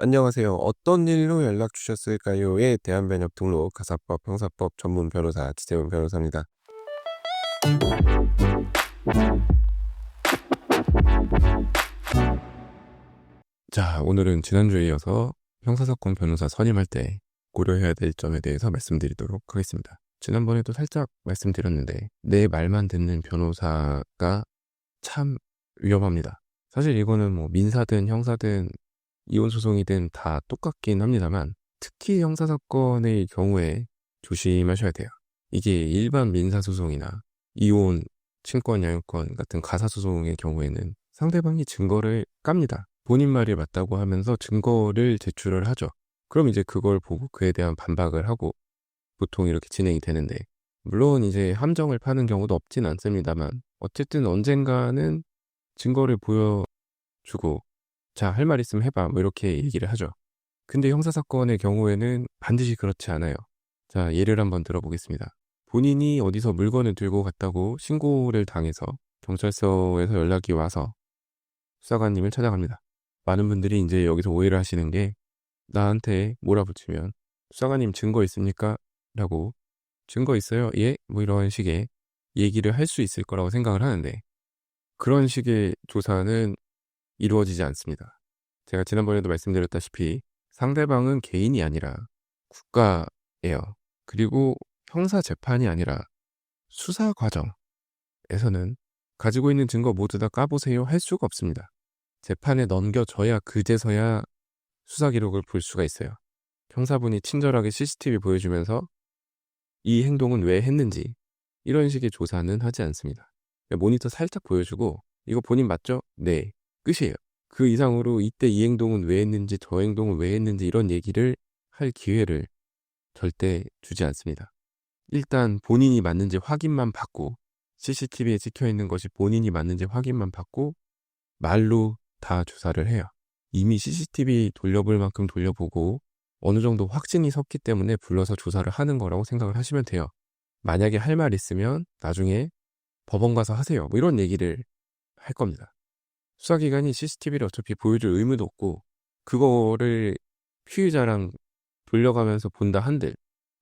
안녕하세요. 어떤 일로 연락 주셨을까요?에 대한 변협 등록 가사법 형사법 전문 변호사 지재훈 변호사입니다. 자, 오늘은 지난주에 이어서 형사사건 변호사 선임할 때 고려해야 될 점에 대해서 말씀드리도록 하겠습니다. 지난번에도 살짝 말씀드렸는데 내 말만 듣는 변호사가 참 위험합니다. 사실 이거는 뭐 민사든 형사든 이혼소송이든 다 똑같긴 합니다만 특히 형사사건의 경우에 조심하셔야 돼요. 이게 일반 민사소송이나 이혼, 친권, 양육권 같은 가사소송의 경우에는 상대방이 증거를 깝니다. 본인 말이 맞다고 하면서 증거를 제출을 하죠. 그럼 이제 그걸 보고 그에 대한 반박을 하고 보통 이렇게 진행이 되는데, 물론 이제 함정을 파는 경우도 없진 않습니다만 어쨌든 언젠가는 증거를 보여주고 자, 할 말 있으면 해봐 뭐 이렇게 얘기를 하죠. 근데 형사사건의 경우에는 반드시 그렇지 않아요. 자, 예를 한번 들어보겠습니다. 본인이 어디서 물건을 들고 갔다고 신고를 당해서 경찰서에서 연락이 와서 수사관님을 찾아갑니다. 많은 분들이 이제 여기서 오해를 하시는 게, 나한테 몰아붙이면 수사관님 증거 있습니까? 라고 증거 있어요? 예? 뭐 이런 식의 얘기를 할 수 있을 거라고 생각을 하는데, 그런 식의 조사는 이루어지지 않습니다. 제가 지난번에도 말씀드렸다시피 상대방은 개인이 아니라 국가예요. 그리고 형사 재판이 아니라 수사 과정에서는 가지고 있는 증거 모두 다 까보세요 할 수가 없습니다. 재판에 넘겨져야 그제서야 수사 기록을 볼 수가 있어요. 형사분이 친절하게 CCTV 보여주면서 이 행동은 왜 했는지 이런 식의 조사는 하지 않습니다. 모니터 살짝 보여주고 이거 본인 맞죠? 네. 끝이에요. 그 이상으로 이때 이 행동은 왜 했는지 저 행동은 왜 했는지 이런 얘기를 할 기회를 절대 주지 않습니다. 일단 본인이 맞는지 확인만 받고, CCTV에 찍혀있는 것이 본인이 맞는지 확인만 받고 말로 다 조사를 해요. 이미 CCTV 돌려볼 만큼 돌려보고 어느 정도 확신이 섰기 때문에 불러서 조사를 하는 거라고 생각을 하시면 돼요. 만약에 할 말 있으면 나중에 법원 가서 하세요 뭐 이런 얘기를 할 겁니다. 수사기관이 CCTV를 어차피 보여줄 의무도 없고 그거를 피의자랑 돌려가면서 본다 한들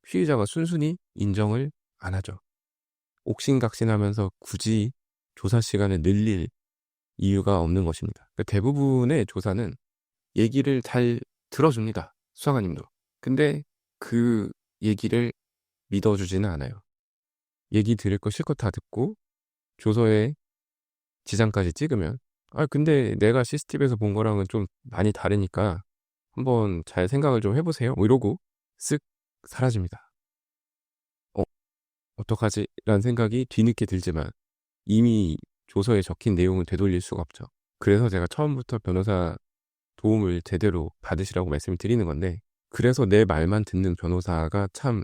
피의자가 순순히 인정을 안 하죠. 옥신각신하면서 굳이 조사 시간을 늘릴 이유가 없는 것입니다. 그러니까 대부분의 조사는 얘기를 잘 들어줍니다. 수사관님도. 근데 그 얘기를 믿어주지는 않아요. 얘기 들을 거 실컷 다 듣고 조서에 지장까지 찍으면, 근데 내가 CCTV에서 본 거랑은 좀 많이 다르니까 한번 잘 생각을 좀 해보세요 뭐 이러고 쓱 사라집니다. 어떡하지? 라는 생각이 뒤늦게 들지만 이미 조서에 적힌 내용을 되돌릴 수가 없죠. 그래서 제가 처음부터 변호사 도움을 제대로 받으시라고 말씀을 드리는 건데, 그래서 내 말만 듣는 변호사가 참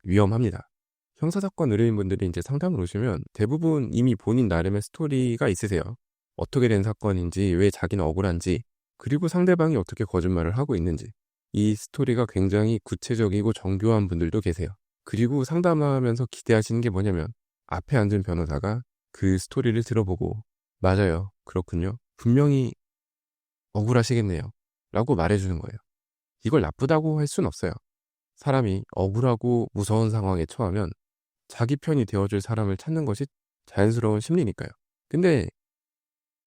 위험합니다. 형사사건 의뢰인분들이 이제 상담을 오시면 대부분 이미 본인 나름의 스토리가 있으세요. 어떻게 된 사건인지, 왜 자기는 억울한지, 그리고 상대방이 어떻게 거짓말을 하고 있는지, 이 스토리가 굉장히 구체적이고 정교한 분들도 계세요. 그리고 상담하면서 기대하시는 게 뭐냐면 앞에 앉은 변호사가 그 스토리를 들어보고 맞아요, 그렇군요, 분명히 억울하시겠네요 라고 말해주는 거예요. 이걸 나쁘다고 할 순 없어요. 사람이 억울하고 무서운 상황에 처하면 자기 편이 되어줄 사람을 찾는 것이 자연스러운 심리니까요. 근데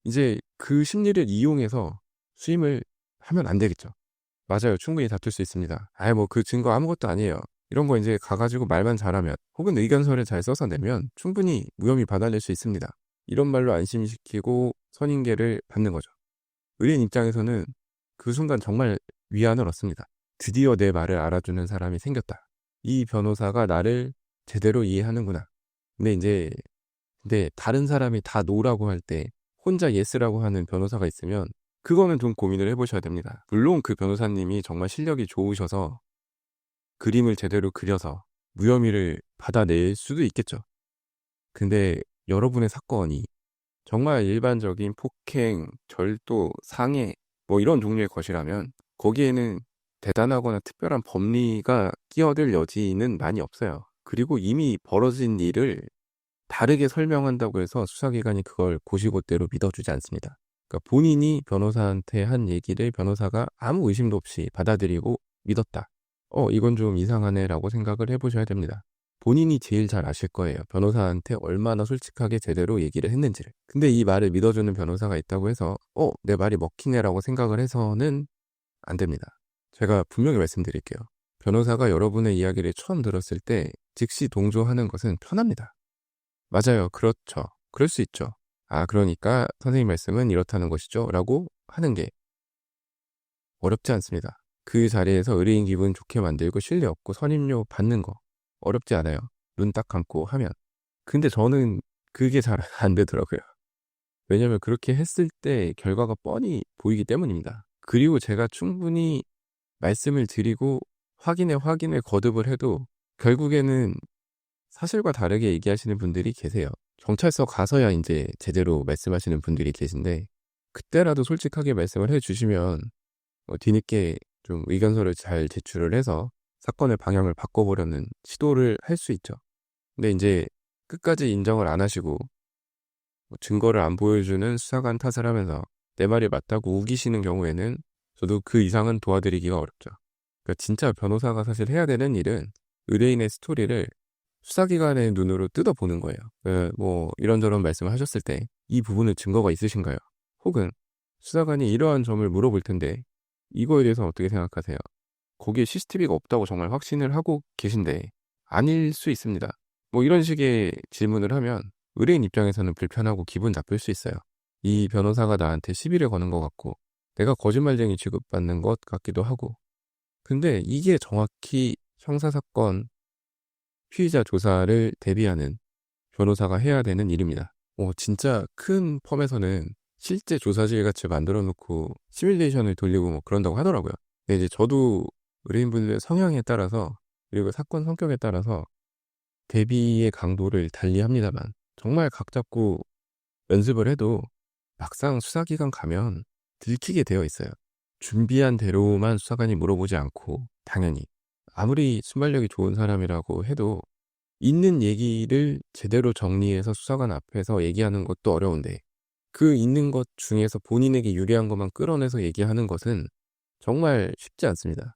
이제 그 심리를 이용해서 수임을 하면 안 되겠죠. 맞아요, 충분히 다툴 수 있습니다. 뭐 그 증거 아무것도 아니에요, 이런 거 이제 가가지고 말만 잘하면 혹은 의견서를 잘 써서 내면 충분히 무혐의 받아낼 수 있습니다. 이런 말로 안심시키고 선임계를 받는 거죠. 의뢰인 입장에서는 그 순간 정말 위안을 얻습니다. 드디어 내 말을 알아주는 사람이 생겼다. 이 변호사가 나를 제대로 이해하는구나. 근데 다른 사람이 다 노라고 할 때 혼자 예스라고 하는 변호사가 있으면 그거는 좀 고민을 해보셔야 됩니다. 물론 그 변호사님이 정말 실력이 좋으셔서 그림을 제대로 그려서 무혐의를 받아낼 수도 있겠죠. 근데 여러분의 사건이 정말 일반적인 폭행, 절도, 상해 뭐 이런 종류의 것이라면 거기에는 대단하거나 특별한 법리가 끼어들 여지는 많이 없어요. 그리고 이미 벌어진 일을 다르게 설명한다고 해서 수사기관이 그걸 고시고대로 믿어주지 않습니다. 그러니까 본인이 변호사한테 한 얘기를 변호사가 아무 의심도 없이 받아들이고 믿었다. 이건 좀 이상하네라고 생각을 해 보셔야 됩니다. 본인이 제일 잘 아실 거예요. 변호사한테 얼마나 솔직하게 제대로 얘기를 했는지를. 근데 이 말을 믿어주는 변호사가 있다고 해서 내 말이 먹히네라고 생각을 해서는 안 됩니다. 제가 분명히 말씀드릴게요. 변호사가 여러분의 이야기를 처음 들었을 때 즉시 동조하는 것은 편합니다. 맞아요. 그렇죠. 그럴 수 있죠. 그러니까 선생님 말씀은 이렇다는 것이죠. 라고 하는 게 어렵지 않습니다. 그 자리에서 의뢰인 기분 좋게 만들고 신뢰 얻고 선임료 받는 거 어렵지 않아요. 눈 딱 감고 하면. 근데 저는 그게 잘 안 되더라고요. 왜냐면 그렇게 했을 때 결과가 뻔히 보이기 때문입니다. 그리고 제가 충분히 말씀을 드리고 확인에 거듭을 해도 결국에는 사실과 다르게 얘기하시는 분들이 계세요. 경찰서 가서야 이제 제대로 말씀하시는 분들이 계신데 그때라도 솔직하게 말씀을 해 주시면 뒤늦게 좀 의견서를 잘 제출을 해서 사건의 방향을 바꿔보려는 시도를 할 수 있죠. 근데 이제 끝까지 인정을 안 하시고 증거를 안 보여주는 수사관 탓을 하면서 내 말이 맞다고 우기시는 경우에는 저도 그 이상은 도와드리기가 어렵죠. 그러니까 진짜 변호사가 사실 해야 되는 일은 의뢰인의 스토리를 수사기관의 눈으로 뜯어보는 거예요. 뭐 이런저런 말씀을 하셨을 때 이 부분에 증거가 있으신가요? 혹은 수사관이 이러한 점을 물어볼 텐데 이거에 대해서 어떻게 생각하세요? 거기에 CCTV가 없다고 정말 확신을 하고 계신데 아닐 수 있습니다. 뭐 이런 식의 질문을 하면 의뢰인 입장에서는 불편하고 기분 나쁠 수 있어요. 이 변호사가 나한테 시비를 거는 것 같고 내가 거짓말쟁이 취급받는 것 같기도 하고 근데 이게 정확히 형사사건 피의자 조사를 대비하는 변호사가 해야 되는 일입니다. 진짜 큰 펌에서는 실제 조사실 같이 만들어 놓고 시뮬레이션을 돌리고 뭐 그런다고 하더라고요. 근데 이제 저도 의뢰인분들의 성향에 따라서 그리고 사건 성격에 따라서 대비의 강도를 달리합니다만 정말 각 잡고 연습을 해도 막상 수사기관 가면 들키게 되어 있어요. 준비한 대로만 수사관이 물어보지 않고 당연히 아무리 순발력이 좋은 사람이라고 해도 있는 얘기를 제대로 정리해서 수사관 앞에서 얘기하는 것도 어려운데 그 있는 것 중에서 본인에게 유리한 것만 끌어내서 얘기하는 것은 정말 쉽지 않습니다.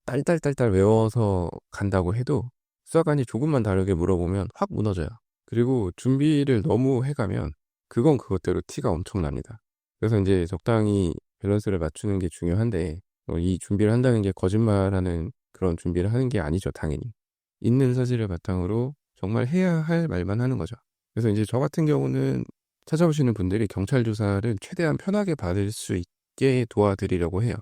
딸딸딸딸 외워서 간다고 해도 수사관이 조금만 다르게 물어보면 확 무너져요. 그리고 준비를 너무 해가면 그건 그것대로 티가 엄청납니다. 그래서 이제 적당히 밸런스를 맞추는 게 중요한데 이 준비를 한다는 게 거짓말하는 그런 준비를 하는 게 아니죠, 당연히. 있는 사실을 바탕으로 정말 해야 할 말만 하는 거죠. 그래서 이제 저 같은 경우는 찾아오시는 분들이 경찰 조사를 최대한 편하게 받을 수 있게 도와드리려고 해요.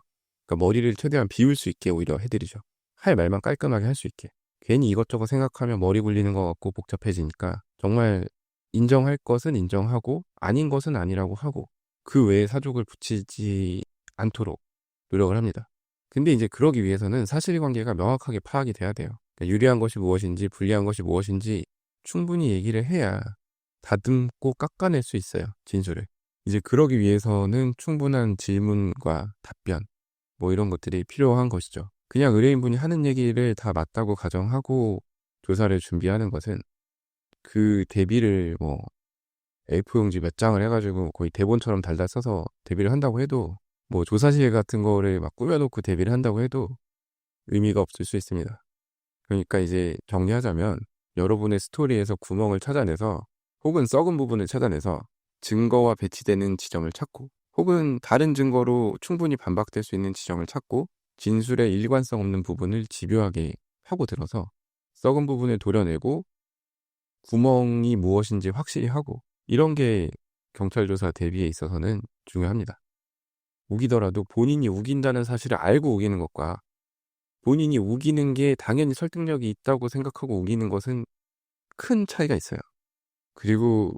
그러니까 머리를 최대한 비울 수 있게 오히려 해드리죠. 할 말만 깔끔하게 할 수 있게. 괜히 이것저것 생각하면 머리 굴리는 것 같고 복잡해지니까 정말 인정할 것은 인정하고 아닌 것은 아니라고 하고 그 외에 사족을 붙이지 않도록 노력을 합니다. 근데 이제 그러기 위해서는 사실관계가 명확하게 파악이 돼야 돼요. 그러니까 유리한 것이 무엇인지 불리한 것이 무엇인지 충분히 얘기를 해야 다듬고 깎아낼 수 있어요. 진술을. 이제 그러기 위해서는 충분한 질문과 답변 뭐 이런 것들이 필요한 것이죠. 그냥 의뢰인분이 하는 얘기를 다 맞다고 가정하고 조사를 준비하는 것은 그 대비를 뭐 A4용지 몇 장을 해가지고 거의 대본처럼 달달 써서 대비를 한다고 해도 뭐 조사실 같은 거를 막 꾸며놓고 대비를 한다고 해도 의미가 없을 수 있습니다. 그러니까 이제 정리하자면 여러분의 스토리에서 구멍을 찾아내서 혹은 썩은 부분을 찾아내서 증거와 배치되는 지점을 찾고 혹은 다른 증거로 충분히 반박될 수 있는 지점을 찾고 진술의 일관성 없는 부분을 집요하게 파고 들어서 썩은 부분을 도려내고 구멍이 무엇인지 확실히 하고 이런 게 경찰 조사 대비에 있어서는 중요합니다. 우기더라도 본인이 우긴다는 사실을 알고 우기는 것과 본인이 우기는 게 당연히 설득력이 있다고 생각하고 우기는 것은 큰 차이가 있어요. 그리고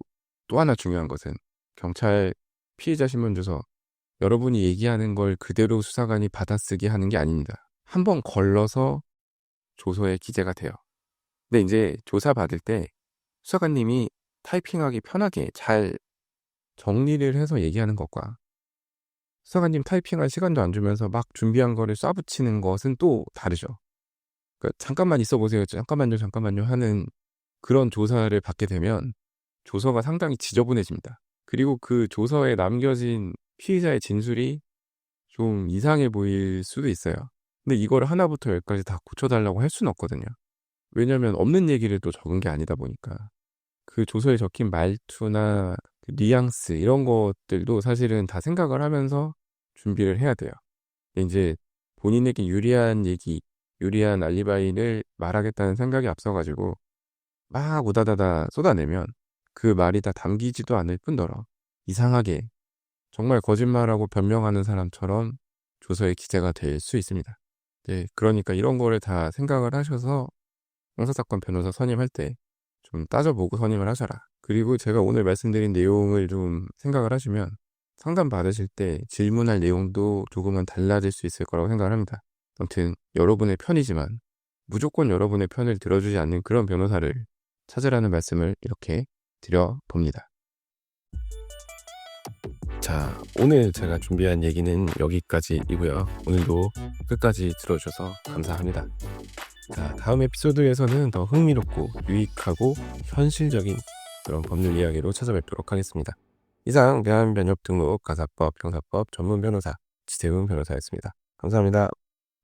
또 하나 중요한 것은 경찰 피해자 신문조서 여러분이 얘기하는 걸 그대로 수사관이 받아쓰게 하는 게 아닙니다. 한번 걸러서 조서에 기재가 돼요. 근데 이제 조사 받을 때 수사관님이 타이핑하기 편하게 잘 정리를 해서 얘기하는 것과 수사관님 타이핑할 시간도 안 주면서 막 준비한 거를 쏴붙이는 것은 또 다르죠. 그러니까 잠깐만 있어 보세요. 잠깐만요 하는 그런 조사를 받게 되면 조서가 상당히 지저분해집니다. 그리고 그 조서에 남겨진 피의자의 진술이 좀 이상해 보일 수도 있어요. 근데 이거를 하나부터 열까지 다 고쳐달라고 할 수는 없거든요. 왜냐면 없는 얘기를 또 적은 게 아니다 보니까. 그 조서에 적힌 말투나 그 뉘앙스 이런 것들도 사실은 다 생각을 하면서 준비를 해야 돼요. 인제 본인에게 유리한 얘기, 유리한 알리바이를 말하겠다는 생각이 앞서 가지고 막 우다다다 쏟아내면 그 말이 다 담기지도 않을 뿐더러 이상하게 정말 거짓말하고 변명하는 사람처럼 조서에 기재가 될 수 있습니다. 네, 그러니까 이런 거를 다 생각을 하셔서 형사사건 변호사 선임할 때 좀 따져보고 선임을 하셔라. 그리고 제가 오늘 말씀드린 내용을 좀 생각을 하시면 상담 받으실 때 질문할 내용도 조금은 달라질 수 있을 거라고 생각을 합니다. 아무튼 여러분의 편이지만 무조건 여러분의 편을 들어주지 않는 그런 변호사를 찾으라는 말씀을 이렇게 드려봅니다. 자, 오늘 제가 준비한 얘기는 여기까지이고요. 오늘도 끝까지 들어주셔서 감사합니다. 자, 다음 에피소드에서는 더 흥미롭고 유익하고 현실적인 그런 법률 이야기로 찾아뵙도록 하겠습니다. 이상 대한변협 등록 가사법 형사법 전문 변호사 지세훈 변호사였습니다. 감사합니다.